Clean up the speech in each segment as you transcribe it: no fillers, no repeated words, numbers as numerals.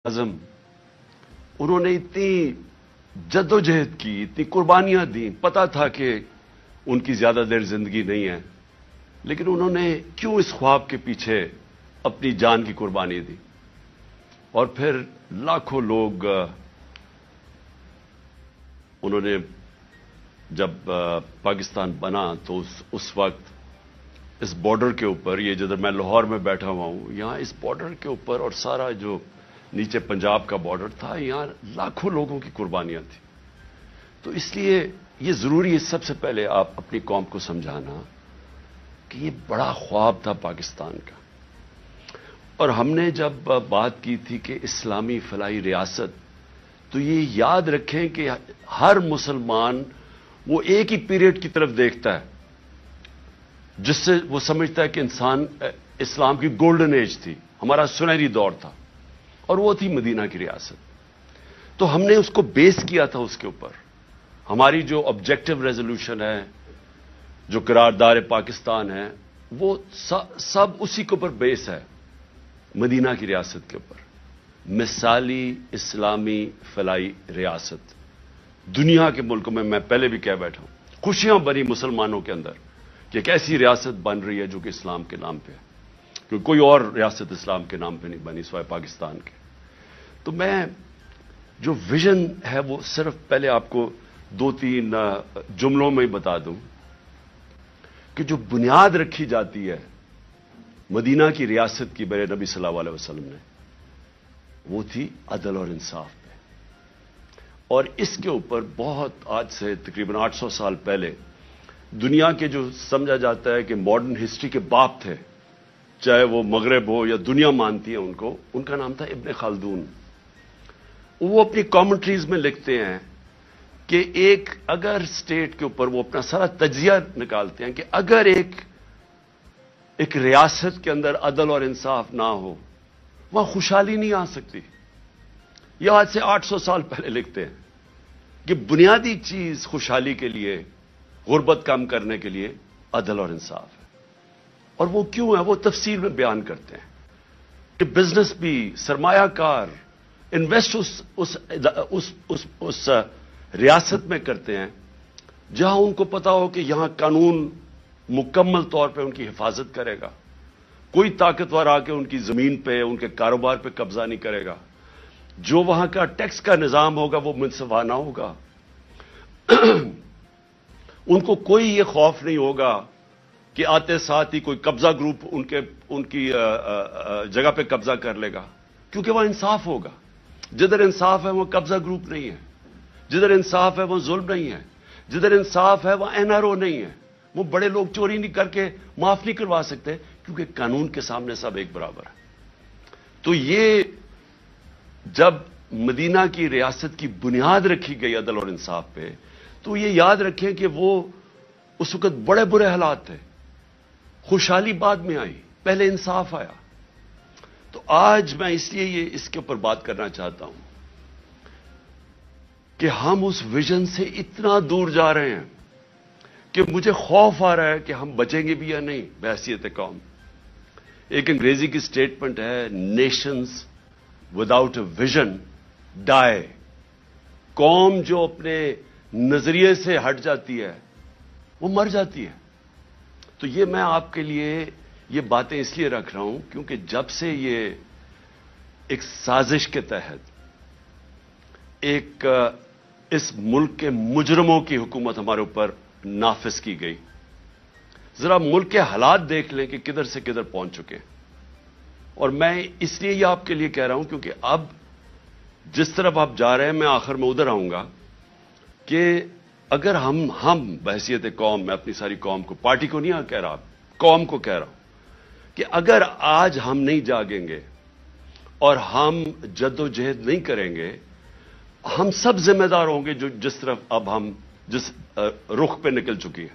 आज़म, उन्होंने इतनी जद्दोजहद की, इतनी कुर्बानियां दी, पता था कि उनकी ज्यादा देर जिंदगी नहीं है, लेकिन उन्होंने क्यों इस ख्वाब के पीछे अपनी जान की कुर्बानी दी। और फिर लाखों लोग, उन्होंने जब पाकिस्तान बना तो उस वक्त इस बॉर्डर के ऊपर, ये जिधर मैं लाहौर में बैठा हुआ हूं, यहां इस बॉर्डर के ऊपर और सारा जो नीचे पंजाब का बॉर्डर था, यहां लाखों लोगों की कुर्बानियां थी। तो इसलिए ये जरूरी है सबसे पहले आप अपनी कौम को समझाना कि ये बड़ा ख्वाब था पाकिस्तान का। और हमने जब बात की थी कि इस्लामी फलाही रियासत, तो ये याद रखें कि हर मुसलमान वो एक ही पीरियड की तरफ देखता है जिससे वो समझता है कि इस्लाम की गोल्डन एज थी, हमारा सुनहरी दौर था, और वो थी मदीना की रियासत। तो हमने उसको बेस किया था उसके ऊपर। हमारी जो ऑब्जेक्टिव रेजोल्यूशन है, जो करारदार पाकिस्तान है, वो सब उसी के ऊपर बेस है, मदीना की रियासत के ऊपर। मिसाली इस्लामी फलाई रियासत दुनिया के मुल्कों में, मैं पहले भी कह बैठा हूं, खुशियां बनी मुसलमानों के अंदर कि एक ऐसी रियासत बन रही है जो कि इस्लाम के नाम पे है, क्योंकि कोई और रियासत इस्लाम के नाम पे नहीं बनी सिवाय पाकिस्तान के। तो मैं जो विजन है वो सिर्फ पहले आपको 2-3 जुमलों में ही बता दूं कि जो बुनियाद रखी जाती है मदीना की रियासत की मेरे नबी सल्लल्लाहु अलैहि वसल्लम ने, वो थी अदल और इंसाफ पे। और इसके ऊपर बहुत, आज से तकरीबन 800 साल पहले, दुनिया के जो समझा जाता है कि मॉडर्न हिस्ट्री के बाप थे, चाहे वो मगरब हो या दुनिया मानती है उनको, उनका नाम था इब्ने खालदून। वो अपनी कमेंट्रीज में लिखते हैं कि एक अगर स्टेट के ऊपर, वो अपना सारा तज्जिया निकालते हैं कि अगर एक रियासत के अंदर अदल और इंसाफ ना हो, वहां खुशहाली नहीं आ सकती। यह आज से 800 साल पहले लिखते हैं कि बुनियादी चीज खुशहाली के लिए, गुर्बत कम करने के लिए अदल और इंसाफ है। और वो क्यों है, वो तफसील में बयान करते हैं कि बिजनेस भी, सरमायाकार इन्वेस्ट उस रियासत में करते हैं जहां उनको पता हो कि यहां कानून मुकम्मल तौर पे उनकी हिफाजत करेगा, कोई ताकतवर आके उनकी जमीन पे, उनके कारोबार पे कब्जा नहीं करेगा, जो वहां का टैक्स का निजाम होगा वो मुनसिफाना होगा। उनको कोई ये खौफ नहीं होगा कि आते साथ ही कोई कब्जा ग्रुप उनकी जगह पे कब्जा कर लेगा, क्योंकि वहां इंसाफ होगा। जिधर इंसाफ है वहां कब्जा ग्रुप नहीं है, जिधर इंसाफ है वहां जुल्म नहीं है, जिधर इंसाफ है वहां एनआरओ नहीं है। वो बड़े लोग चोरी नहीं करके माफ नहीं करवा सकते, क्योंकि कानून के सामने सब एक बराबर है। तो ये जब मदीना की रियासत की बुनियाद रखी गई अदल और इंसाफ पे, तो ये याद रखें कि वो उस वक्त बड़े बुरे हालात थे, खुशहाली बाद में आई, पहले इंसाफ आया। तो आज मैं इसलिए ये इसके ऊपर बात करना चाहता हूं कि हम उस विजन से इतना दूर जा रहे हैं कि मुझे खौफ आ रहा है कि हम बचेंगे भी या नहीं बहैसियत कौम। एक अंग्रेजी की स्टेटमेंट है, nations without a vision die. कौम जो अपने नजरिए से हट जाती है वो मर जाती है। तो ये मैं आपके लिए ये बातें इसलिए रख रहा हूं क्योंकि जब से ये एक साजिश के तहत इस मुल्क के मुजरमों की हुकूमत हमारे ऊपर नाफिज की गई, जरा मुल्क के हालात देख लें कि किधर से किधर पहुंच चुके। और मैं इसलिए ये आपके लिए कह रहा हूं क्योंकि अब जिस तरफ आप जा रहे हैं, मैं आखिर में उधर आऊंगा कि अगर हम बहैसियत कौम, मैं अपनी सारी कौम को, पार्टी को नहीं कह रहा, कौम को कह रहा हूं कि अगर आज हम नहीं जागेंगे और हम जद्दोजहद नहीं करेंगे, हम सब जिम्मेदार होंगे जो जिस तरफ अब हम जिस रुख पे निकल चुकी है।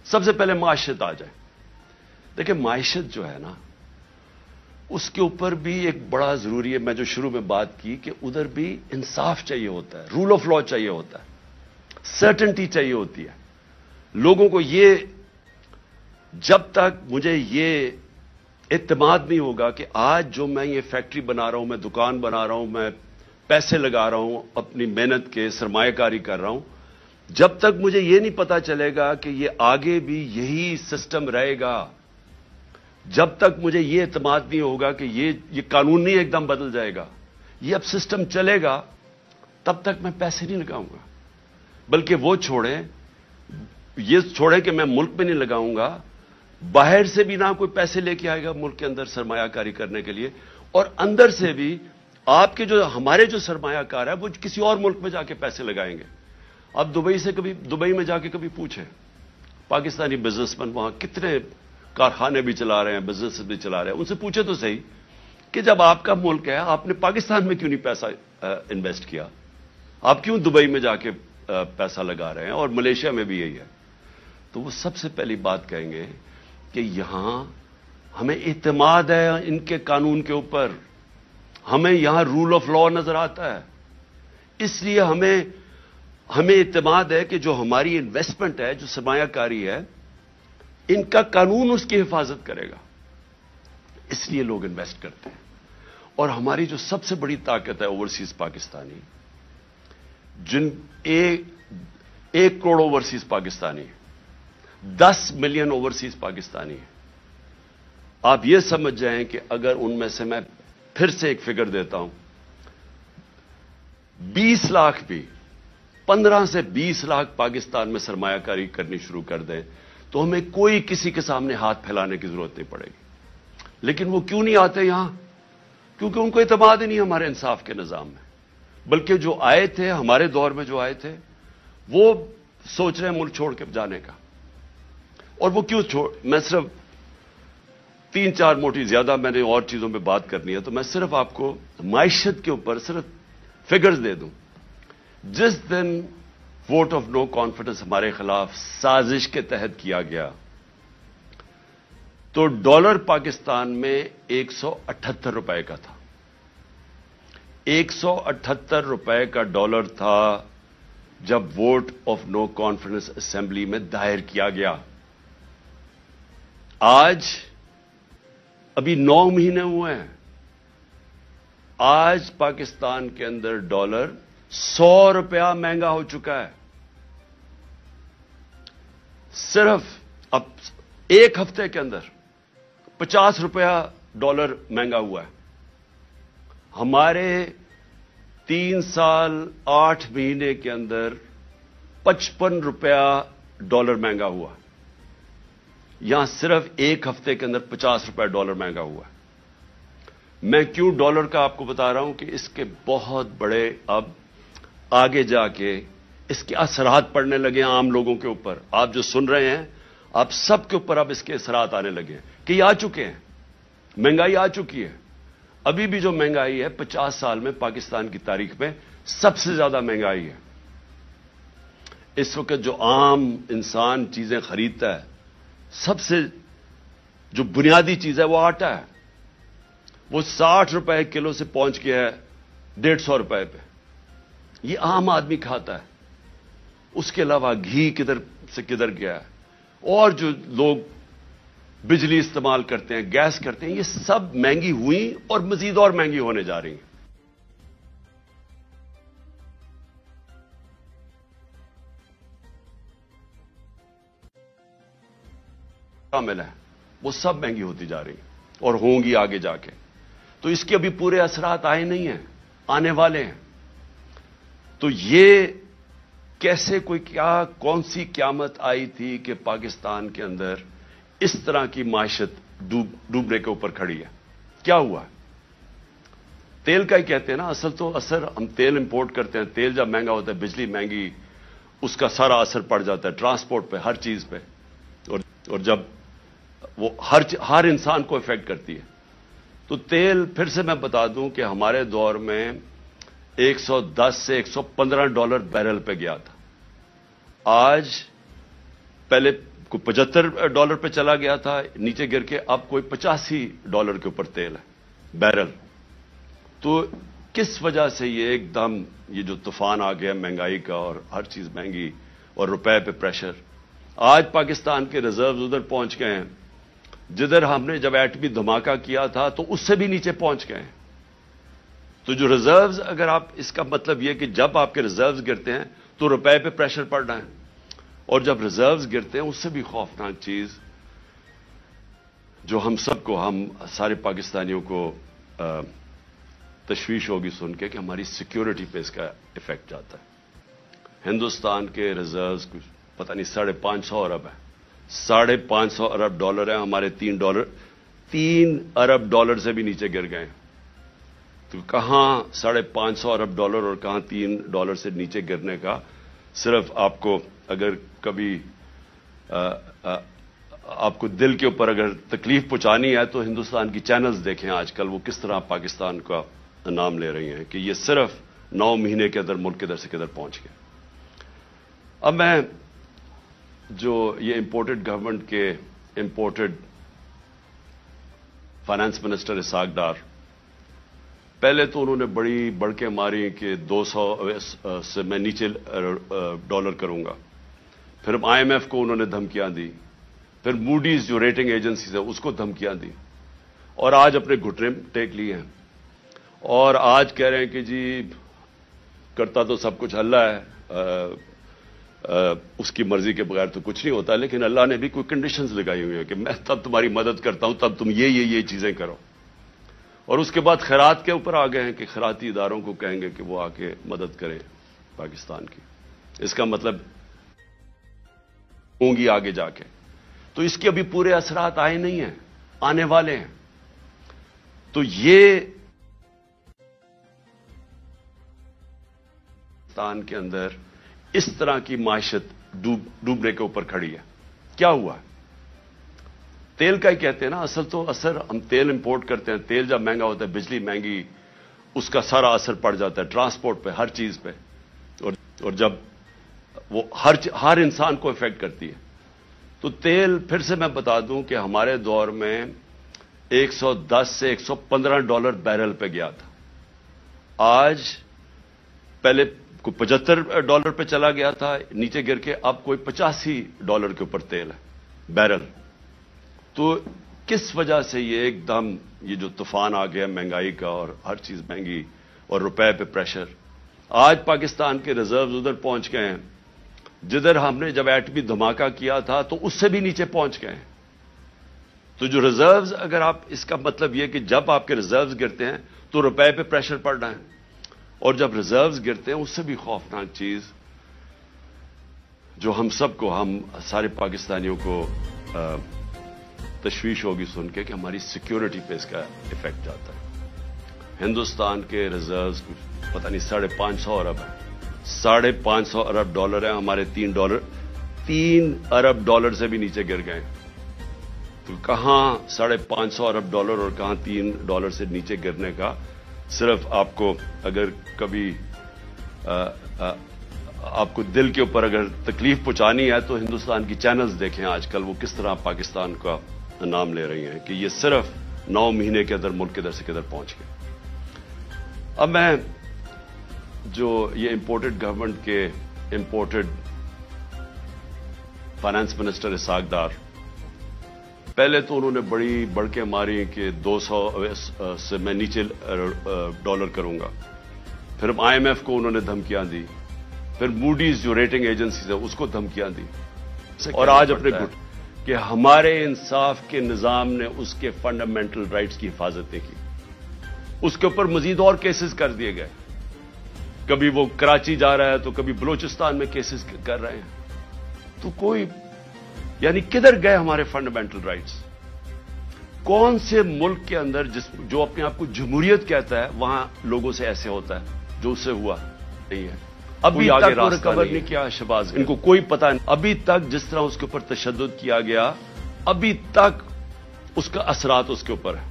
सबसे पहले माशियत आ जाए। देखिए, माशियत जो है ना, उसके ऊपर भी एक बड़ा जरूरी है, मैं जो शुरू में बात की कि उधर भी इंसाफ चाहिए होता है, रूल ऑफ लॉ चाहिए होता है, सर्टेनिटी चाहिए होती है लोगों को। ये जब तक मुझे ये اعتماد نہیں ہوگا کہ آج جو میں یہ فیکٹری بنا رہا ہوں، میں دکان بنا رہا ہوں، میں پیسے لگا رہا ہوں، اپنی محنت کے سرمایہ کاری کر رہا ہوں، جب تک مجھے یہ نہیں پتا چلے گا کہ یہ آگے بھی یہی سسٹم رہے گا، جب تک مجھے یہ اعتماد نہیں ہوگا کہ یہ قانون نہیں ایک دم بدل جائے گا، یہ اب سسٹم چلے گا، تب تک میں پیسے نہیں لگاؤں گا. بلکہ وہ یہ چھوڑیں کہ میں ملک میں نہیں لگاؤں گا، باہر سے بھی نہ کوئی پیسے لے کے آئے گا ملک کے اندر سرمایہ کاری کرنے کے لیے، اور اندر سے بھی آپ کے ہمارے جو سرمایہ کار ہے وہ کسی اور ملک میں جا کے پیسے لگائیں گے. اب دبئی میں جا کے کبھی پوچھیں پاکستانی بزنس مین وہاں کتنے کارخانے بھی چلا رہے ہیں، بزنس بھی چلا رہے ہیں، ان سے پوچھے تو صحیح کہ جب آپ کا ملک ہے آپ نے پاکستان میں کیوں نہیں پیسہ انویسٹ کیا، آپ کیوں دبئی میں جا کے پیسہ لگا رہے ہیں، اور ملیشیا میں بھی یہی ہے. تو وہ سب سے پہلی بات کہیں گے کہ یہاں ہمیں اعتماد ہے ان کے قانون کے اوپر، ہمیں یہاں رول آف لا نظر آتا ہے، اس لیے ہمیں اعتماد ہے کہ جو ہماری انویسٹمنٹ ہے، جو سرمایہ کاری ہے، ان کا قانون اس کی حفاظت کرے گا، اس لیے لوگ انویسٹ کرتے ہیں. اور ہماری جو سب سے بڑی طاقت ہے اوورسیز پاکستانی، جن 1 crore overseas Pakistani, 10 million overseas Pakistani ہیں. آپ یہ سمجھ جائیں کہ اگر ان میں سے میں پھر سے ایک فگر دیتا ہوں، 20 لاکھ بھی 15 سے 20 لاکھ پاکستان میں سرمایہ کاری کرنی شروع کر دیں تو ہمیں کوئی کسی کے سامنے ہاتھ پھیلانے کی ضرورت نہیں پڑے گی. لیکن وہ کیوں نہیں آتے یہاں؟ کیونکہ ان کو اعتماد ہی نہیں ہمارے انصاف کے نظام میں. بلکہ جو آئے تھے ہمارے دور میں، جو آئے تھے وہ سوچ رہے ہیں ملک چھوڑ کے جانے کا. اور وہ کیوں میں صرف 3-4 موٹی، زیادہ میں نے اور چیزوں پہ بات کرنی ہے، تو میں صرف آپ کو معیشت کے اوپر صرف فگرز دے دوں. جس دن ووٹ آف نو کانفیڈنس ہمارے خلاف سازش کے تحت کیا گیا تو ڈالر پاکستان میں 178 روپے کا تھا. 178 روپے کا ڈالر تھا جب vote of no confidence assembly میں دائر کیا گیا. آج ابھی 9 مہینے ہوئے ہیں، آج پاکستان کے اندر ڈالر 100 روپیہ مہنگا ہو چکا ہے. صرف اب ایک ہفتے کے اندر 50 روپیہ ڈالر مہنگا ہوا ہے. ہمارے 3 سال 8 مہینے کے اندر 55 روپیہ ڈالر مہنگا ہوا. یہاں صرف ایک ہفتے کے اندر 50 روپے ڈالر مہنگا ہوا ہے. میں کیوں ڈالر کا آپ کو بتا رہا ہوں کہ اس کے بہت بڑے اب آگے جا کے اس کے اثرات پڑنے لگے ہیں عام لوگوں کے اوپر. آپ جو سن رہے ہیں آپ سب کے اوپر اب اس کے اثرات آنے لگے ہیں کہ یہ آ چکے ہیں. مہنگائی آ چکی ہے. ابھی بھی جو مہنگائی ہے 50 سال میں پاکستان کی تاریخ میں سب سے زیادہ مہنگائی ہے. اس وقت جو عام انسان چیزیں خریدتا ہے، سب سے جو بنیادی چیز ہے وہ آٹا ہے. وہ 60 روپے کلو سے پہنچ گیا ہے 150 روپے پہ. یہ عام آدمی کھاتا ہے. اس کے علاوہ گھی کدھر سے کدھر گیا ہے. اور جو لوگ بجلی استعمال کرتے ہیں، گیس کرتے ہیں، یہ سب مہنگی ہوئی اور مزید اور مہنگی ہونے جا رہی ہیں. شامل ہیں وہ سب مہنگی ہوتی جا رہی ہیں اور ہوں گی آگے جا کے. تو اس کے ابھی پورے اثرات آئے نہیں ہیں، آنے والے ہیں. تو یہ کیسے کون سی قیامت آئی تھی کہ پاکستان کے اندر اس طرح کی معیشت ڈوبنے کے اوپر کھڑی ہے؟ کیا ہوا؟ تیل کا ہی کہتے ہیں نا. اثر ہم تیل امپورٹ کرتے ہیں. تیل جب مہنگا ہوتا ہے، بجلی مہنگی، اس کا سارا اثر پڑ جاتا ہے ٹرانسپورٹ پہ، ہر چیز پہ. اور جب وہ ہر انسان کو افیکٹ کرتی ہے. تو تیل پھر سے میں بتا دوں کہ ہمارے دور میں 110 سے 115 ڈالر بیرل پہ گیا تھا. آج پہلے کوئی 75 ڈالر پہ چلا گیا تھا، نیچے گر کے اب کوئی 85 ڈالر کے اوپر تیل ہے بیرل. تو کس وجہ سے یہ ایک دم یہ جو طوفان آ گیا مہنگائی کا، اور ہر چیز مہنگی اور روپے پہ پریشر. آج پاکستان کے ریزروز ادھر پہنچ گئے ہیں جدھر ہم نے جب ایٹمی دھماکہ کیا تھا تو اس سے بھی نیچے پہنچ گئے ہیں. تو جو ریزروز، اگر آپ اس کا مطلب یہ کہ جب آپ کے ریزروز گرتے ہیں تو روپے پہ پریشر پڑ رہا ہے، اور جب ریزروز گرتے ہیں اس سے بھی خوفناک چیز جو ہم سب کو، ہم سارے پاکستانیوں کو تشویش ہوگی سن کے کہ ہماری سیکیورٹی پہ اس کا افیکٹ جاتا ہے. ہندوستان کے ریزروز کچھ پتہ نہیں 550 ارب ہے، 550 ارب ڈالر ہیں. ہمارے $3 ارب سے بھی نیچے گر گئے. تو کہاں 550 ارب ڈالر اور کہاں $3 سے نیچے گرنے کا، صرف آپ کو اگر کبھی آپ کو دل کے اوپر اگر تکلیف پہنچانی ہے تو ہندوستان کی چینلز دیکھیں آج کل وہ کس طرح پاکستان کا نام لے رہی ہیں کہ یہ صرف 9 مہینے کے اندر ملک کدھر سے کدھر پہنچ گیا. اب میں جو یہ امپورٹڈ گورنمنٹ کے imported finance minister Ishaq Dar, پہلے تو انہوں نے بڑی بڑکیں ماری کہ 200 سے میں نیچے ڈالر کروں گا. پھر IMF کو انہوں نے دھمکیاں دی، پھر موڈیز جو ریٹنگ ایجنسیز ہے اس کو دھمکیاں دی، اور آج اپنے گھٹنے ٹیک لیے ہیں اور آج کہہ رہے ہیں کہ جی کرتا تو سب کچھ اللہ ہے، اس کی مرضی کے بغیر تو کچھ نہیں ہوتا، لیکن اللہ نے بھی کوئی کنڈیشنز لگائی ہوئی ہیں کہ میں تب تمہاری مدد کرتا ہوں تب تم یہ چیزیں کرو. اور اس کے بعد خیرات کے اوپر آ گئے ہیں کہ خیراتی اداروں کو کہیں گے کہ وہ آ کے مدد کریں پاکستان کی. اس کا مطلب ہوں گی آگے جا کے. تو اس کے ابھی پورے اثرات آئے نہیں ہیں، آنے والے ہیں. تو یہ پاکستان کے اندر اس طرح کی معیشت ڈوبنے کے اوپر کھڑی ہے. کیا ہوا ہے؟ تیل کا ہی کہتے ہیں نا، اصل تو اثر ہم تیل امپورٹ کرتے ہیں، تیل جب مہنگا ہوتا ہے، بجلی مہنگی، اس کا سارا اثر پڑ جاتا ہے ٹرانسپورٹ پہ، ہر چیز پہ، اور جب وہ ہر انسان کو افیکٹ کرتی ہے. تو تیل پھر سے میں بتا دوں کہ ہمارے دور میں 110 سے $115 بیرل پہ گیا تھا. آج پہلے کوئی $75 پہ چلا گیا تھا، نیچے گر کے اب کوئی $85 کے اوپر تیل ہے بیرل. تو کس وجہ سے یہ ایک دم یہ جو طوفان آ گیا مہنگائی کا اور ہر چیز مہنگی اور روپے پہ پریشر. آج پاکستان کے ریزروز ادھر پہنچ گئے ہیں جدھر ہم نے جب ایٹمی دھماکہ کیا تھا تو اس سے بھی نیچے پہنچ گئے ہیں. تو جو ریزروز، اگر آپ اس کا مطلب یہ کہ جب آپ کے ریزروز گرتے ہیں تو روپے پہ پریشر پڑ رہا ہے، اور جب ریزروز گرتے ہیں اس سے بھی خوفناک چیز جو ہم سب کو، ہم سارے پاکستانیوں کو تشویش ہوگی سن کے کہ ہماری سیکیورٹی پہ اس کا افیکٹ جاتا ہے. ہندوستان کے ریزروز کچھ پتہ نہیں 550 ارب ہے، 550 ارب ڈالر ہیں. ہمارے $3 ارب سے بھی نیچے گر گئے. تو کہاں 550 ارب ڈالر اور کہاں $3 سے نیچے گرنے کا، صرف آپ کو اگر کبھی آپ کو دل کے اوپر اگر تکلیف پہنچانی ہے تو ہندوستان کی چینلز دیکھیں آج کل وہ کس طرح پاکستان کا نام لے رہی ہیں کہ یہ صرف 9 مہینے کے اندر ملک کدھر سے کدھر پہنچ گئے. اب میں جو یہ امپورٹڈ گورنمنٹ کے imported finance minister Ishaq Dar, پہلے تو انہوں نے بڑی بڑکیں ماری کہ 200 سے میں نیچے ڈالر کروں گا. پھر IMF کو انہوں نے دھمکیاں دی، پھر موڈیز جو ریٹنگ ایجنسیز ہے اس کو دھمکیاں دی، اور آج اپنے کہ ہمارے انصاف کے نظام نے اس کے فنڈامنٹل رائٹس کی حفاظت نہیں کی. اس کے اوپر مزید اور کیسز کر دیے گئے. کبھی وہ کراچی جا رہا ہے تو کبھی بلوچستان میں کیسز کر رہے ہیں. تو کوئی یعنی کدھر گئے ہمارے فنڈامنٹل رائٹس؟ کون سے ملک کے اندر جو اپنے آپ کو جمہوریت کہتا ہے وہاں لوگوں سے ایسے ہوتا ہے جو اس سے ہوا نہیں ہے؟ ابھی آگے ریکور نہیں کیا شہباز، ان کو کوئی پتا نہیں. ابھی تک جس طرح اس کے اوپر تشدد کیا گیا، ابھی تک اس کا اثرات اس کے اوپر ہے.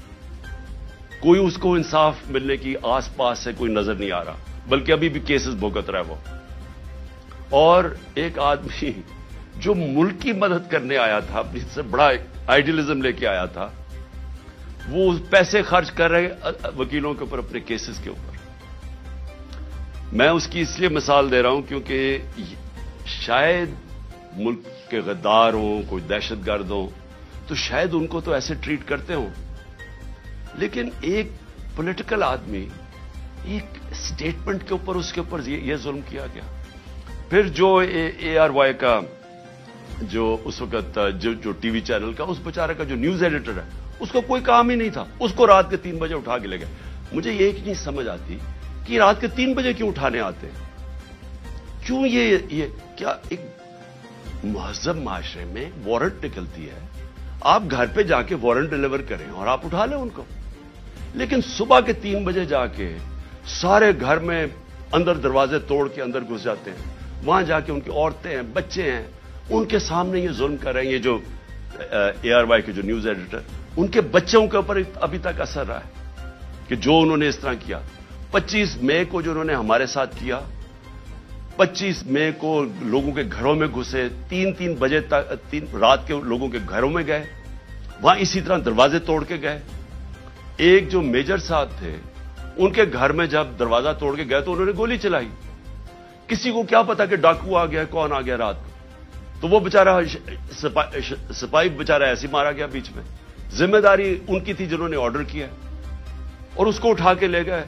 کوئی اس کو انصاف ملنے کی آس پاس سے کوئی نظر نہیں آ رہا، بلکہ ابھی بھی کیسز بھگت رہا ہے وہ. اور ایک آدمی جو ملک کی مدد کرنے آیا تھا، اپنی سے بڑا آئیڈیلزم لے کے آیا تھا، وہ پیسے خرچ کر رہے وکیلوں کے اوپر، اپنے کیسز کے اوپر. میں اس کی اس لیے مثال دے رہا ہوں کیونکہ شاید ملک کے غدار ہوں، کوئی دہشت گرد ہوں، تو شاید ان کو تو ایسے ٹریٹ کرتے ہوں، لیکن ایک پولیٹیکل آدمی ایک سٹیٹمنٹ کے اوپر اس کے اوپر یہ ظلم کیا گیا۔ پھر جو اے آر وائی کا جو اس وقت جو ٹی وی چینل کا اس بیچارے کا جو نیوز ایڈیٹر ہے، اس کو کوئی کام ہی نہیں تھا، اس کو رات کے 3 بجے اٹھا کے لے گئے۔ مجھے یہ نہیں سمجھ آتی کہ رات کے 3 بجے کیوں اٹھانے آتے ہیں؟ کیوں یہ کیا ایک مہذب معاشرے میں وارنٹ نکلتی ہے، آپ گھر پہ جا کے وارنٹ ڈیلیور کریں اور آپ اٹھا لیں ان کو، لیکن صبح کے 3 بجے جا کے سارے گھر میں اندر دروازے توڑ کے اندر گھس جاتے ہیں، وہاں جا کے ان کی عورتیں ہیں، بچے ہیں، ان کے سامنے یہ ظلم کر رہے ہیں۔ یہ جو اے آر وائی کے جو نیوز ایڈیٹر، ان کے بچوں کے اوپر ابھی تک اثر رہا ہے کہ جو انہوں نے اس طرح کیا۔ 25 مئی کو جو انہوں نے ہمارے ساتھ کیا، 25 مئی کو لوگوں کے گھروں میں گھسے، 3 بجے تک رات کے لوگوں کے گھروں میں گئے، وہاں اسی طرح دروازے توڑ کے گئے۔ ایک جو میجر صاحب تھے، ان کے گھر میں جب دروازہ توڑ کے گئے تو انہوں نے گولی چلائی۔ کسی کو کیا پتا کہ ڈاکو آ گیا، کون آ گیا رات کو، تو وہ بیچارہ سپاہی بیچارہ ایسے مارا گیا بیچ میں۔ ذمہ داری ان کی تھی جنہوں نے آرڈر کیا، اور اس کو اٹھا کے لے گئے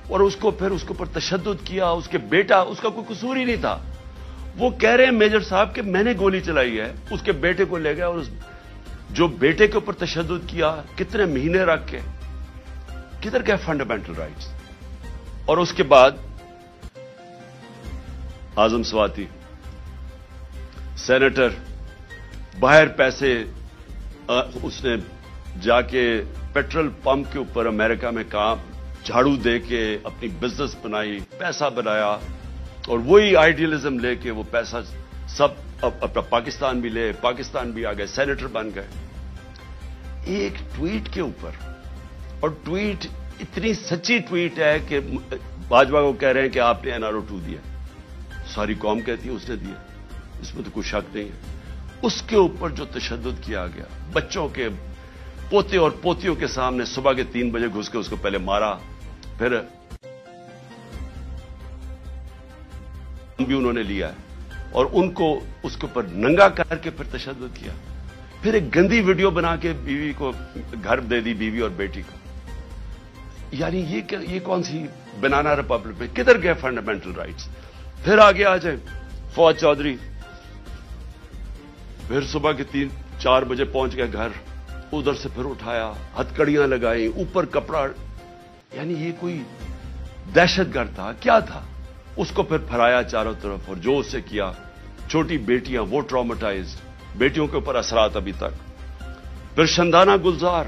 اور اس کو پھر اس کے اوپر تشدد کیا۔ اس کے بیٹا، اس کا کوئی قصور ہی نہیں تھا، وہ کہہ رہے ہیں میجر صاحب کہ میں نے گولی چلائی ہے، اس کے بیٹے کو لے گئے اور جو بیٹے کے اوپر تشدد کیا، کتنے مہینے رکھ کے، کدھر گئے فنڈامنٹل رائٹس؟ اور اس کے بعد اعظم سواتی سینیٹر باہر پیسے، اس نے جا کے پیٹرول پمپ کے اوپر امریکہ میں کام جھاڑو دے کے اپنی بزنس بنائی، پیسہ بنایا، اور وہی آئیڈیلزم لے کے وہ پیسہ سب اپنا پاکستان بھی لے، پاکستان بھی آ گئے، سینیٹر بن گئے ایک ٹویٹ کے اوپر۔ اور ٹویٹ اتنی سچی ٹویٹ ہے کہ باجوہ کو کہہ رہے ہیں کہ آپ نے NRO 2 دیا، ساری قوم کہتی ہے اس نے دیا، اس میں تو کوئی شک نہیں ہے۔ اس کے اوپر جو تشدد کیا گیا، بچوں کے پوتے اور پوتیوں کے سامنے صبح کے 3 بجے گھس کے اس کو پہلے مارا، پھر بھی انہوں نے لیا ہے اور ان کو اس کے اوپر ننگا کر کے پھر تشدد کیا، پھر ایک گندی ویڈیو بنا کے بیوی کو گھر دے دی، بیوی اور بیٹی کو۔ یعنی یہ کون سی بنانا ریپبلک میں کدھر گئے فنڈامنٹل رائٹس؟ پھر آگے آ جائیں فواد چودھری، پھر صبح کے 3-4 بجے پہنچ گئے گھر، ادھر سے پھر اٹھایا، ہتکڑیاں لگائی، اوپر کپڑا، یعنی یہ کوئی دہشت گرد تھا کیا تھا؟ اس کو پھر پھرایا چاروں طرف، اور جو اس سے کیا، چھوٹی بیٹیاں وہ ٹراماٹائزڈ، بیٹیوں کے اوپر اثرات ابھی تک۔ پھر شندانہ گلزار،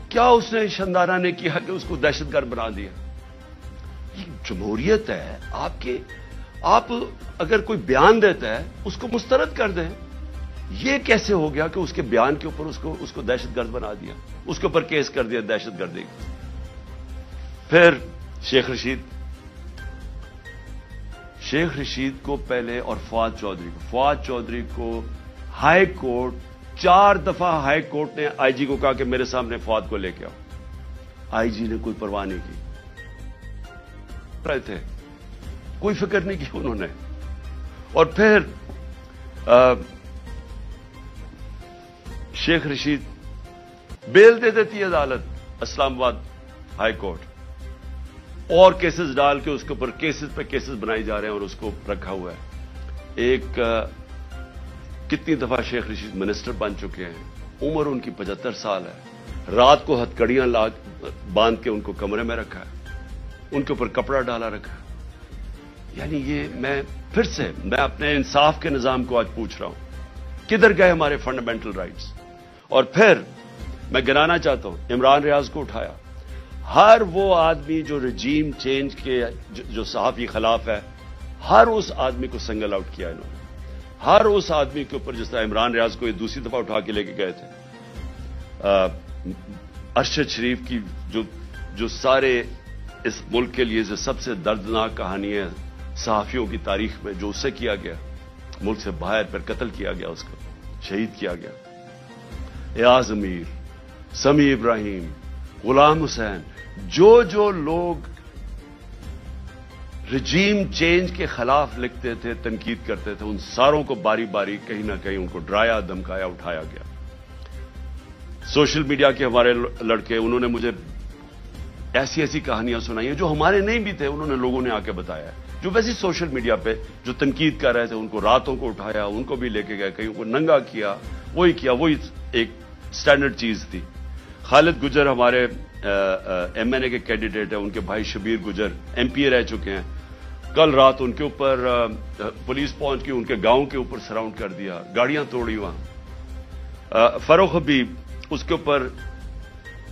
کیا اس نے شندانہ نے کیا کہ اس کو دہشت گرد بنا دیا؟ یہ جمہوریت ہے، آپ اگر کوئی بیان دیتا ہے اس کو مسترد کر دیں۔ یہ کیسے ہو گیا کہ اس کے بیان کے اوپر اس کو دہشت گرد بنا دیا، اس کے اوپر کیس کر دیا دہشت گردی؟ پھر شیخ رشید کو پہلے، اور فواد چودھری کو ہائی کورٹ 4 دفعہ ہائی کورٹ نے آئی جی کو کہا کہ میرے سامنے فواد کو لے کے آؤ، آئی جی نے کوئی پرواہ نہیں کی، رہے تھے، کوئی فکر نہیں کی انہوں نے۔ اور پھر شیخ رشید بیل دے دیتی ہے عدالت، اسلام آباد ہائی کورٹ، اور کیسز ڈال کے اس کے اوپر کیسز پہ کیسز بنائی جا رہے ہیں اور اس کو رکھا ہوا ہے۔ ایک کتنی دفعہ شیخ رشید منسٹر بن چکے ہیں، عمر ان کی 75 سال ہے، رات کو ہتکڑیاں باندھ کے ان کو کمرے میں رکھا ہے، ان کے اوپر کپڑا ڈالا رکھا ہے۔ یعنی یہ میں اپنے انصاف کے نظام کو آج پوچھ رہا ہوں، کدھر گئے ہمارے فنڈامنٹل رائٹس؟ اور پھر میں گنانا چاہتا ہوں، عمران ریاض کو اٹھایا، ہر وہ آدمی جو رجیم چینج کے جو صحافی خلاف ہے، ہر اس آدمی کو سنگل آؤٹ کیا انہوں نے، ہر اس آدمی کے اوپر، جس طرح عمران ریاض کو یہ دوسری دفعہ اٹھا کے لے کے گئے تھے، ارشد شریف کی جو سارے اس ملک کے لیے سب سے دردناک کہانی ہے صحافیوں کی تاریخ میں، جو اس سے کیا گیا، ملک سے باہر پھر قتل کیا گیا، اس کو شہید کیا گیا، ایاز امیر، سمیع ابراہیم، غلام حسین، جو لوگ رجیم چینج کے خلاف لکھتے تھے، تنقید کرتے تھے، ان ساروں کو باری باری کہیں نہ کہیں ان کو ڈرایا، دھمکایا، اٹھایا گیا۔ सोशल मीडिया के हमारे लड़के, उन्होंने मुझे ऐसी ऐसी कहानियां सुनाई हैं जो हमारे नहीं भी थे, उन्होंने लोगों ने आके बताया है। जो वैसे सोशल मीडिया पे जो तनकीद कर रहे थे, उनको रातों को उठाया, उनको भी लेके गए, कहीं को नंगा किया, वही एक स्टैंडर्ड चीज थी। खालिद गुजर हमारे एमएनए के कैंडिडेट हैं, उनके भाई शबीर गुजर एमपीए रह चुके हैं। कल रात उनके ऊपर पुलिस पहुंच के उनके गांव के ऊपर सराउंड कर दिया, गाड़ियां तोड़ी वहां। फरोख हबीब, उसके ऊपर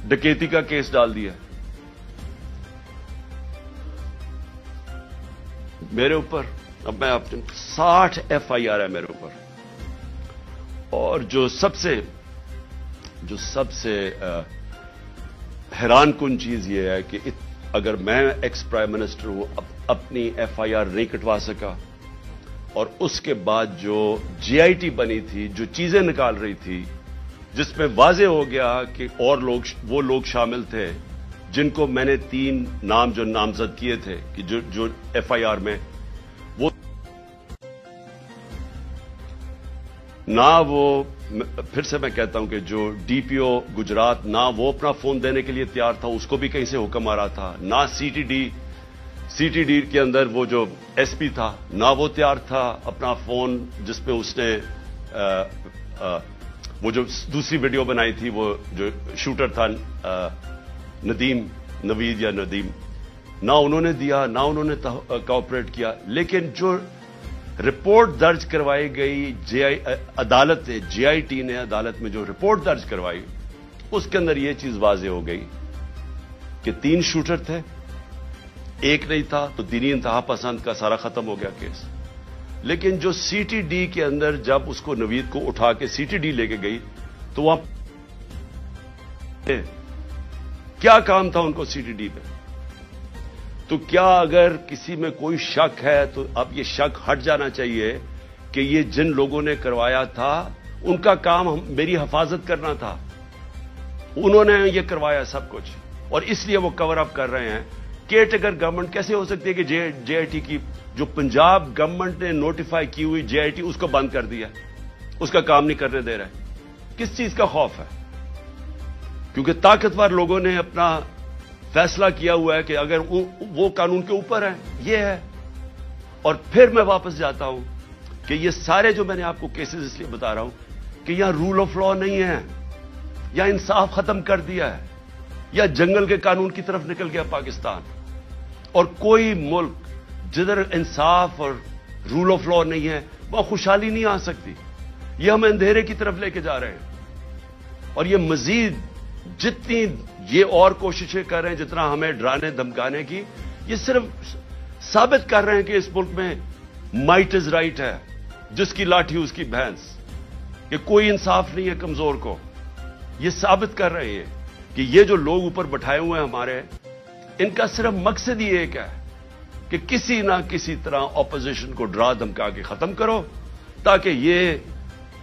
डकैती का केस डाल दिया। मेरे ऊपर अब मैं अपने 60 एफआईआर है मेरे ऊपर। और जो सबसे हैरान कुन चीज ये है कि अगर मैं एक्स प्राइम मिनिस्टर हूं, अपनी एफआईआर नहीं कटवा सका, और उसके बाद जो जेआईटी बनी थी, जो चीजें निकाल रही थी, जिसमें वाजे हो गया कि और वो लोग शामिल थे जिनको मैंने 3 नाम जो नामजद किए थे कि जो एफआईआर में, वो ना वो, फिर से मैं कहता हूं कि जो डीपीओ गुजरात, ना वो अपना फोन देने के लिए तैयार था, उसको भी कहीं से हुक्म आ रहा था, ना सीटीडी के अंदर वो जो एसपी था, ना वो तैयार था अपना फोन जिसपे उसने वो जो दूसरी वीडियो बनाई थी, वो जो शूटर था नवीद या नदीम, ना उन्होंने दिया, ना उन्होंने कोऑपरेट किया। लेकिन जो रिपोर्ट दर्ज करवाई गई अदालत ने, जेआईटी ने अदालत में जो रिपोर्ट दर्ज करवाई, उसके अंदर यह चीज वाजे हो गई कि 3 शूटर थे, एक नहीं था, तो दीनी इंतहा पसंद का सारा खत्म हो गया केस। लेकिन जो सीटीडी के अंदर जब उसको नवीद को उठा के सीटीडी लेके गई, तो वहां क्या काम था उनको सीटीडी पे? तो क्या अगर किसी में कोई शक है तो अब ये शक हट जाना चाहिए कि ये जिन लोगों ने करवाया था उनका काम मेरी हिफाजत करना था, उन्होंने ये करवाया सब कुछ, और इसलिए वो कवर अप कर रहे हैं। केयरटेकर गवर्नमेंट कैसे हो सकती है कि जेआईटी की, जो पंजाब गवर्नमेंट ने नोटिफाई की हुई जेआईटी, उसको बंद कर दिया, उसका काम नहीं करने दे रहा है? किस चीज का खौफ है? क्योंकि ताकतवर लोगों ने अपना फैसला किया हुआ है कि अगर वो कानून के ऊपर है, ये है। और फिर मैं वापस जाता हूं कि ये सारे जो मैंने आपको केसेस इसलिए बता रहा हूं कि यहां रूल ऑफ लॉ नहीं है, या इंसाफ खत्म कर दिया है, या जंगल के कानून की तरफ निकल गया पाकिस्तान। और कोई मुल्क जिधर इंसाफ और रूल ऑफ लॉ नहीं है, वहां खुशहाली नहीं आ सकती। ये हम अंधेरे की तरफ लेके जा रहे हैं। और ये मजीद जितनी ये और कोशिशें कर रहे हैं, जितना हमें डराने धमकाने की, ये सिर्फ साबित कर रहे हैं कि इस मुल्क में माइट इज राइट है, जिसकी लाठी उसकी भैंस, कि कोई इंसाफ नहीं है कमजोर को। ये साबित कर रहे हैं कि ये जो लोग ऊपर बैठाए हुए हैं हमारे, इनका सिर्फ मकसद ही एक है कि किसी ना किसी तरह ऑपोजिशन को डरा धमका के खत्म करो, ताकि ये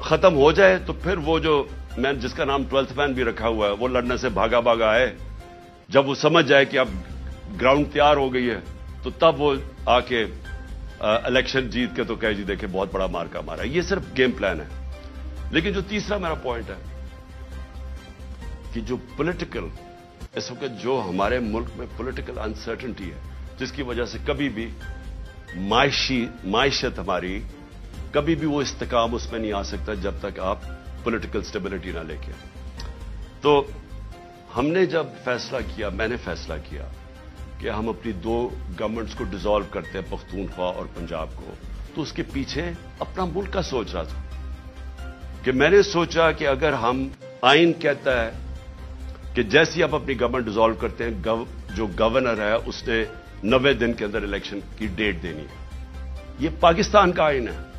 खत्म हो जाए। तो फिर वो जो मैं जिसका नाम 12th मैन भी रखा हुआ है, वो लड़ने से भागा भागा आए, जब वो समझ जाए कि अब ग्राउंड तैयार हो गई है, तो तब वो आके इलेक्शन जीत के तो कहे जी देखे बहुत बड़ा मार्का मारा। ये सिर्फ गेम प्लान है। लेकिन जो तीसरा मेरा पॉइंट है कि जो पॉलिटिकल, इस वक्त जो हमारे मुल्क में पॉलिटिकल अनसर्टेनिटी है, जिसकी वजह से कभी भी मायशत हमारी, कभी भी वो इस्तेकाम उसमें नहीं आ सकता जब तक आप पॉलिटिकल स्टेबिलिटी ना लेके। तो हमने जब फैसला किया, मैंने फैसला किया कि हम अपनी 2 गवर्नमेंट्स को डिसॉल्व करते हैं, पख्तूनख्वा और पंजाब को, तो उसके पीछे अपना मुल्क का सोच रहा था कि मैंने सोचा कि अगर हम, आइन कहता है कि जैसे ही आप अपनी गवर्नमेंट डिसॉल्व करते हैं, जो गवर्नर है उसने 90 दिन के अंदर इलेक्शन की डेट देनी है। ये पाकिस्तान का आइन है।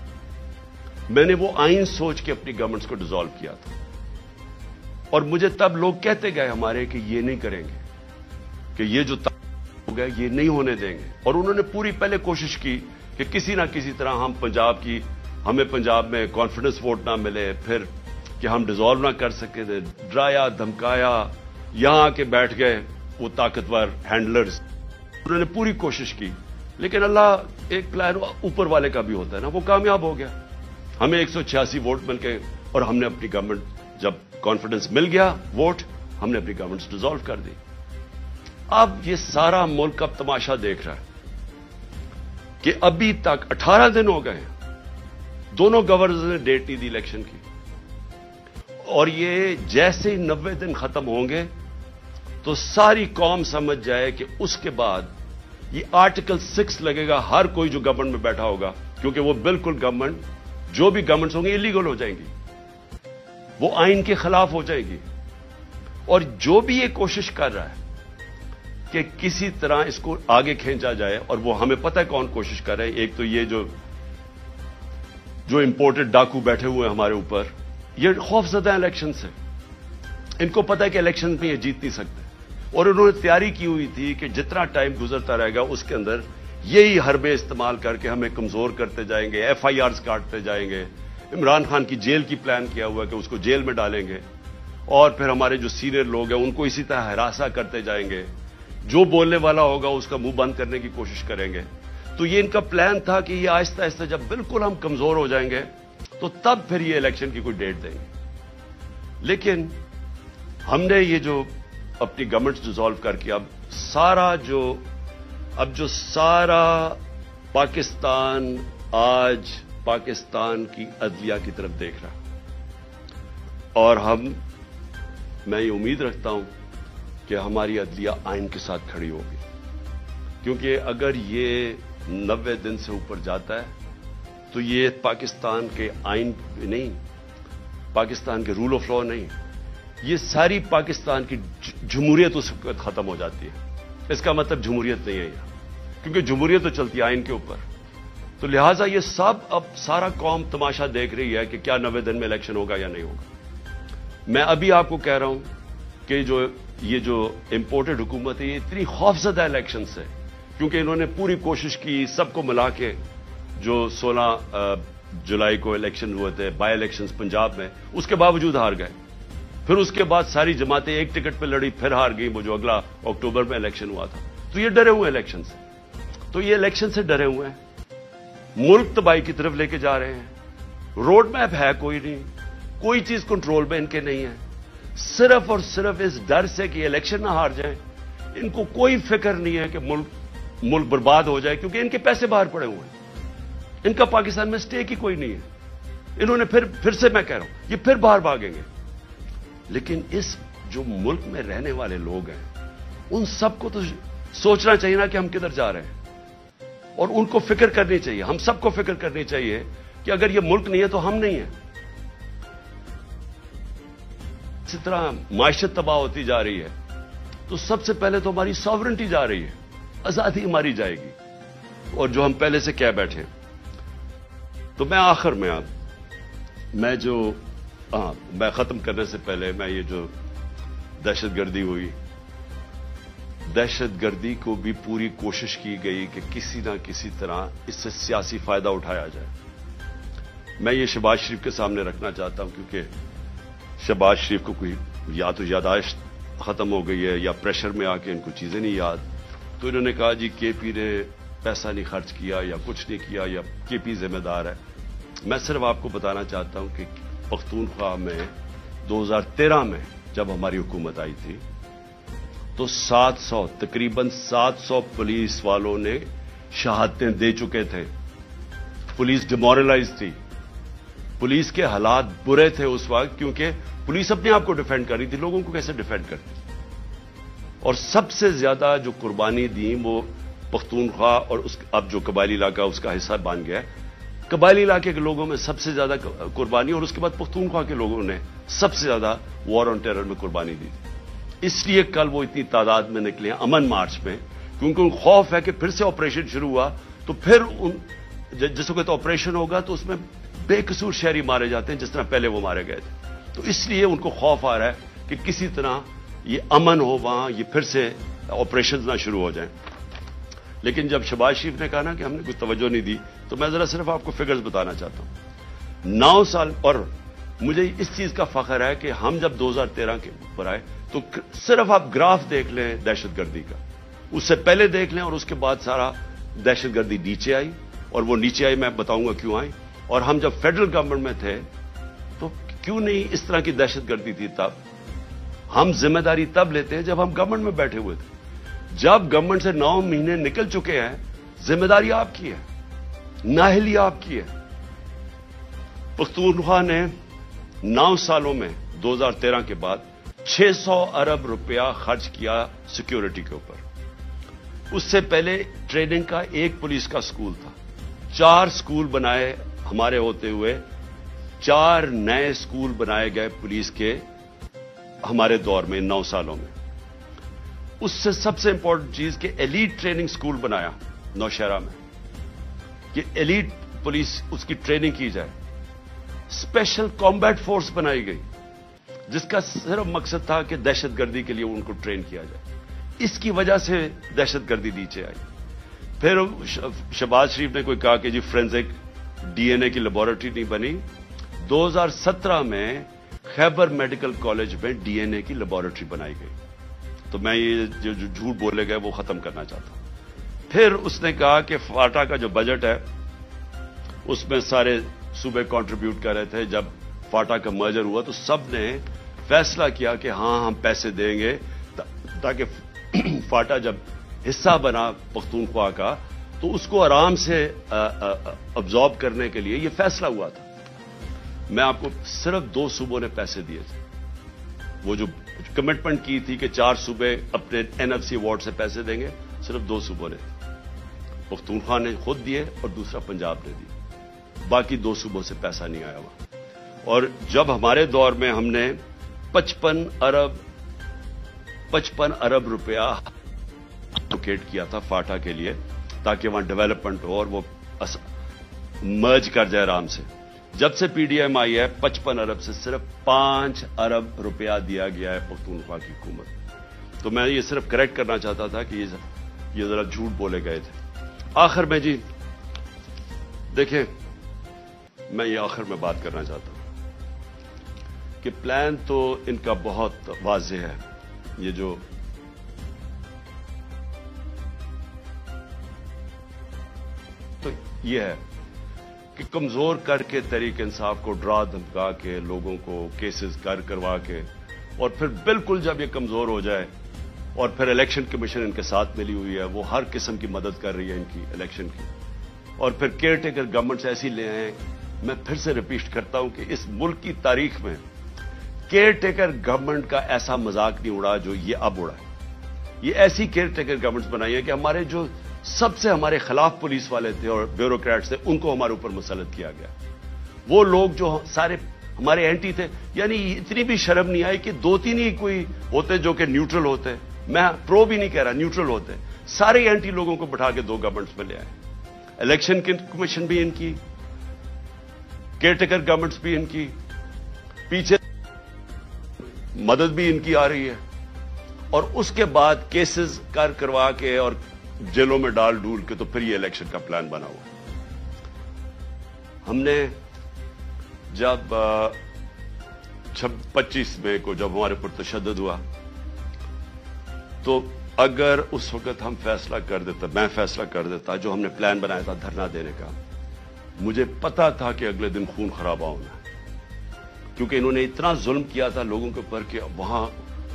मैंने वो आइन सोच के अपनी गवर्नमेंट्स को डिसॉल्व किया था, और मुझे तब लोग कहते गए हमारे कि ये नहीं करेंगे, कि ये जो हो गया ये नहीं होने देंगे। और उन्होंने पूरी पहले कोशिश की कि किसी ना किसी तरह हमें पंजाब में कॉन्फिडेंस वोट ना मिले, फिर कि हम डिसॉल्व ना कर सके थे, डराया धमकाया, यहां आके बैठ गए वो ताकतवर हैंडलर्स। उन्होंने पूरी कोशिश की, लेकिन अल्लाह, एक प्लान ऊपर वाले का भी होता है ना, वो कामयाब हो गया। हमें 186 वोट मिल गए, और हमने अपनी गवर्नमेंट जब कॉन्फिडेंस मिल गया वोट, हमने अपनी गवर्नमेंट डिसॉल्व कर दी। अब ये सारा मुल्क अब तमाशा देख रहा है कि अभी तक 18 दिन हो गए हैं, दोनों गवर्नर्स ने डेट नहीं दी इलेक्शन की, और ये जैसे ही 90 दिन खत्म होंगे तो सारी कौम समझ जाए कि उसके बाद ये आर्टिकल 6 लगेगा हर कोई जो गवर्नमेंट में बैठा होगा, क्योंकि वो बिल्कुल गवर्नमेंट, जो भी गवर्नमेंट्स होंगी इलीगल हो जाएंगी, वो आइन के खिलाफ हो जाएगी। और जो भी ये कोशिश कर रहा है कि किसी तरह इसको आगे खींचा जाए, और वो हमें पता है कौन कोशिश कर रहे हैं। एक तो ये जो इंपोर्टेड डाकू बैठे हुए हैं हमारे ऊपर, ये खौफजदा इलेक्शन से, इनको पता है कि इलेक्शन में ये जीत नहीं सकते, और उन्होंने तैयारी की हुई थी कि जितना टाइम गुजरता रहेगा उसके अंदर यही हरबे इस्तेमाल करके हमें कमजोर करते जाएंगे, FIRs काटते जाएंगे। इमरान खान की जेल की प्लान किया हुआ है कि उसको जेल में डालेंगे, और फिर हमारे जो सीनियर लोग हैं उनको इसी तरह हरासा करते जाएंगे, जो बोलने वाला होगा उसका मुंह बंद करने की कोशिश करेंगे। तो ये इनका प्लान था कि ये आहिस्ता आहिस्ता जब बिल्कुल हम कमजोर हो जाएंगे तो तब फिर ये इलेक्शन की कोई डेट देंगे। लेकिन हमने ये जो अपनी गवर्नमेंट डिसॉल्व करके अब जो सारा पाकिस्तान आज पाकिस्तान की अदलिया की तरफ देख रहा है, और मैं ये उम्मीद रखता हूं कि हमारी अदलिया आइन के साथ खड़ी होगी, क्योंकि अगर ये 90 दिन से ऊपर जाता है तो ये पाकिस्तान के आइन नहीं, पाकिस्तान के रूल ऑफ लॉ नहीं, ये सारी पाकिस्तान की जमहूरियत उस वक्त खत्म हो जाती है। इसका मतलब जमहूरियत नहीं है यहां, क्योंकि जमहूरियत तो चलती है आइन के ऊपर। तो लिहाजा ये सब अब सारा कौम तमाशा देख रही है कि क्या 90 दिन में इलेक्शन होगा या नहीं होगा। मैं अभी आपको कह रहा हूं कि ये जो इंपोर्टेड हुकूमत है, ये इतनी खौफजदा इलेक्शन है, क्योंकि इन्होंने पूरी कोशिश की सबको मिला के, जो 16 जुलाई को इलेक्शन हुए थे, बाई इलेक्शंस पंजाब में, उसके बावजूद हार गए। फिर उसके बाद सारी जमातें एक टिकट पे लड़ी, फिर हार गई, वो जो अगला अक्टूबर में इलेक्शन हुआ था। तो ये डरे हुए इलेक्शन से, तो ये इलेक्शन से डरे हुए हैं, मुल्क तबाही की तरफ लेके जा रहे हैं। रोड मैप है कोई नहीं, कोई चीज कंट्रोल में इनके नहीं है, सिर्फ और सिर्फ इस डर से कि इलेक्शन ना हार जाए। इनको कोई फिक्र नहीं है कि मुल्क बर्बाद हो जाए, क्योंकि इनके पैसे बाहर पड़े हुए हैं, इनका पाकिस्तान में स्टेक ही कोई नहीं है। इन्होंने फिर से मैं कह रहा हूं, ये फिर बाहर भागेंगे। लेकिन इस जो मुल्क में रहने वाले लोग हैं, उन सबको तो सोचना चाहिए ना कि हम किधर जा रहे हैं, और उनको फिक्र करनी चाहिए, हम सबको फिक्र करनी चाहिए कि अगर ये मुल्क नहीं है तो हम नहीं है। इसी तरह माइशत तबाह होती जा रही है, तो सबसे पहले तो हमारी सॉवरेंटी जा रही है, आजादी हमारी जाएगी, और जो हम पहले से कह बैठे। तो मैं आखिर में मैं खत्म करने से पहले, मैं ये जो दहशतगर्दी हुई, दहशतगर्दी को भी पूरी कोशिश की गई कि किसी ना किसी तरह इससे सियासी फायदा उठाया जाए। मैं ये शहबाज शरीफ के सामने रखना चाहता हूं, क्योंकि शहबाज शरीफ को कोई या तो याददाश्त खत्म हो गई है, या प्रेशर में आके इनको चीजें नहीं याद। तो इन्होंने कहा जी KP ने पैसा नहीं खर्च किया या कुछ नहीं किया, या KP जिम्मेदार है। मैं सिर्फ आपको बताना चाहता हूं कि पख्तूनख्वा में 2013 में जब हमारी हुकूमत आई थी, तो तकरीबन 700 पुलिस वालों ने शहादतें दे चुके थे। पुलिस डिमोरलाइज थी, पुलिस के हालात बुरे थे उस वक्त, क्योंकि पुलिस अपने आप को डिफेंड कर रही थी, लोगों को कैसे डिफेंड करती। और सबसे ज्यादा जो कुर्बानी दी वो पख्तूनख्वा और अब जो कबायली इलाका उसका हिस्सा बन गया है, कबायली इलाके के लोगों में सबसे ज्यादा कुर्बानी, और उसके बाद पख्तूनख्वा के लोगों ने सबसे ज्यादा वॉर ऑन टेरर में कुर्बानी दी थी। इसलिए कल वो इतनी तादाद में निकले हैं अमन मार्च में, क्योंकि उनको खौफ है कि फिर से ऑपरेशन शुरू हुआ तो फिर जिसको कहते ऑपरेशन होगा तो उसमें बेकसूर शहरी मारे जाते हैं, जिस तरह पहले वो मारे गए थे। तो इसलिए उनको खौफ आ रहा है कि किसी तरह ये अमन हो वहां, ये फिर से ऑपरेशन ना शुरू हो जाए। लेकिन जब शहबाज शरीफ ने कहा ना कि हमने कुछ तवज्जो नहीं दी, तो मैं जरा सिर्फ आपको फिगर्स बताना चाहता हूं। 9 साल, और मुझे इस चीज का फख्र है कि हम जब 2013 के ऊपर आए, तो सिर्फ आप ग्राफ देख लें दहशतगर्दी का, उससे पहले देख लें और उसके बाद सारा दहशतगर्दी नीचे आई, और वो नीचे आई मैं बताऊंगा क्यों आई। और हम जब फेडरल गवर्नमेंट में थे तो क्यों नहीं इस तरह की दहशत गर्दी थी तब? हम जिम्मेदारी तब लेते हैं जब हम गवर्नमेंट में बैठे हुए थे। जब गवर्नमेंट से 9 महीने निकल चुके हैं, जिम्मेदारी आपकी है, नाअहली आपकी है। पख्तूनख्वा ने 9 सालों में 2013 के बाद 600 अरब रुपया खर्च किया सिक्योरिटी के ऊपर। उससे पहले ट्रेनिंग का एक पुलिस का स्कूल था, 4 स्कूल बनाए हमारे होते हुए, 4 नए स्कूल बनाए गए पुलिस के हमारे दौर में 9 सालों में। उससे सबसे इंपॉर्टेंट चीज कि एलीट ट्रेनिंग स्कूल बनाया नौशहरा में, कि एलीट पुलिस उसकी ट्रेनिंग की जाए। स्पेशल कॉम्बैट फोर्स बनाई गई जिसका सिर्फ मकसद था कि दहशतगर्दी के लिए उनको ट्रेन किया जाए। इसकी वजह से दहशतगर्दी नीचे आई। फिर शहबाज शरीफ ने कोई कहा कि जी फोरेंसिक डीएनए की लेबोरेटरी नहीं बनी। 2017 में खैबर मेडिकल कॉलेज में डीएनए की लेबोरेटरी बनाई गई। तो मैं ये जो झूठ बोले गए वो खत्म करना चाहता हूं। फिर उसने कहा कि फाटा का जो बजट है उसमें सारे सूबे कंट्रीब्यूट कर रहे थे। जब फाटा का मर्जर हुआ तो सब ने फैसला किया कि हां हम पैसे देंगे ताकि फाटा जब हिस्सा बना पख्तूनख्वा का तो उसको आराम से अब्जॉर्ब करने के लिए यह फैसला हुआ था। मैं आपको सिर्फ 2 सूबों ने पैसे दिए थे। वो जो कमिटमेंट की थी कि 4 सूबे अपने एनएफसी अवार्ड से पैसे देंगे, सिर्फ 2 सूबों ने, पख्तूनख्वा ने खुद दिए और दूसरा पंजाब ने दिए। बाकी 2 सूबों से पैसा नहीं आया वहां। और जब हमारे दौर में हमने 55 अरब रुपया एलोकेट किया था फाटा के लिए ताकि वहां डेवलपमेंट हो और वो मर्ज कर जाए आराम से। जब से पीडीएम आई है 55 अरब से सिर्फ 5 अरब रुपया दिया गया है पख्तूनख्वा की हुकूमत। तो मैं ये सिर्फ करेक्ट करना चाहता था कि ये जरा झूठ बोले गए थे। आखिर में जी देखें, मैं ये आखिर में बात करना चाहता हूं कि प्लान तो इनका बहुत वाज़ेह है। ये जो तो ये है कि कमजोर करके तहरीक इंसाफ को डरा धमका के लोगों को केसेस करवा के और फिर बिल्कुल जब ये कमजोर हो जाए और फिर इलेक्शन कमीशन इनके साथ मिली हुई है, वो हर किस्म की मदद कर रही है इनकी इलेक्शन की, और फिर केयर टेकर गवर्नमेंट ऐसी ले आए। मैं फिर से रिपीट करता हूं कि इस मुल्क की तारीख में केयर टेकर गवर्नमेंट का ऐसा मजाक नहीं उड़ा जो ये अब उड़ा है। ये ऐसी केयर टेकर गवर्नमेंट बनाई है कि हमारे जो सबसे हमारे खिलाफ पुलिस वाले थे और ब्यूरोक्रेट्स थे उनको हमारे ऊपर मुसल्लत किया गया। वो लोग जो सारे हमारे एंटी थे, यानी इतनी भी शर्म नहीं आई कि 2-3 ही कोई होते जो कि न्यूट्रल होते। मैं प्रो भी नहीं कह रहा, न्यूट्रल होते। सारे एंटी लोगों को बैठा के 2 गवर्नमेंट्स में ले आए। इलेक्शन कमीशन भी इनकी, केयरटेकर गवर्नमेंट्स भी इनकी, पीछे मदद भी इनकी आ रही है, और उसके बाद केसेस करवा के और जेलों में डाल डूल के तो फिर ये इलेक्शन का प्लान बना हुआ। हमने जब 25 मई को जब हमारे पर तशद्दुद हुआ तो अगर उस वक्त हम फैसला कर देते, मैं फैसला कर देता, जो हमने प्लान बनाया था धरना देने का, मुझे पता था कि अगले दिन खून खराबा होना है, क्योंकि इन्होंने इतना जुल्म किया था लोगों के ऊपर कि वहां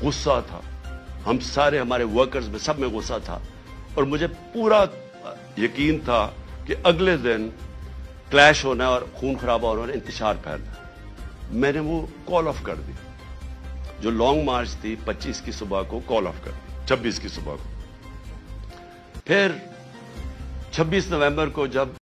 गुस्सा था। हम सारे हमारे वर्कर्स में सब में गुस्सा था और मुझे पूरा यकीन था कि अगले दिन क्लैश होना और खून खराबा होना और इंतशार फैलना। मैंने वो कॉल ऑफ कर दी। जो लॉन्ग मार्च थी 25 की सुबह को कॉल ऑफ कर दी, 26 की सुबह को। फिर 26 नवंबर को जब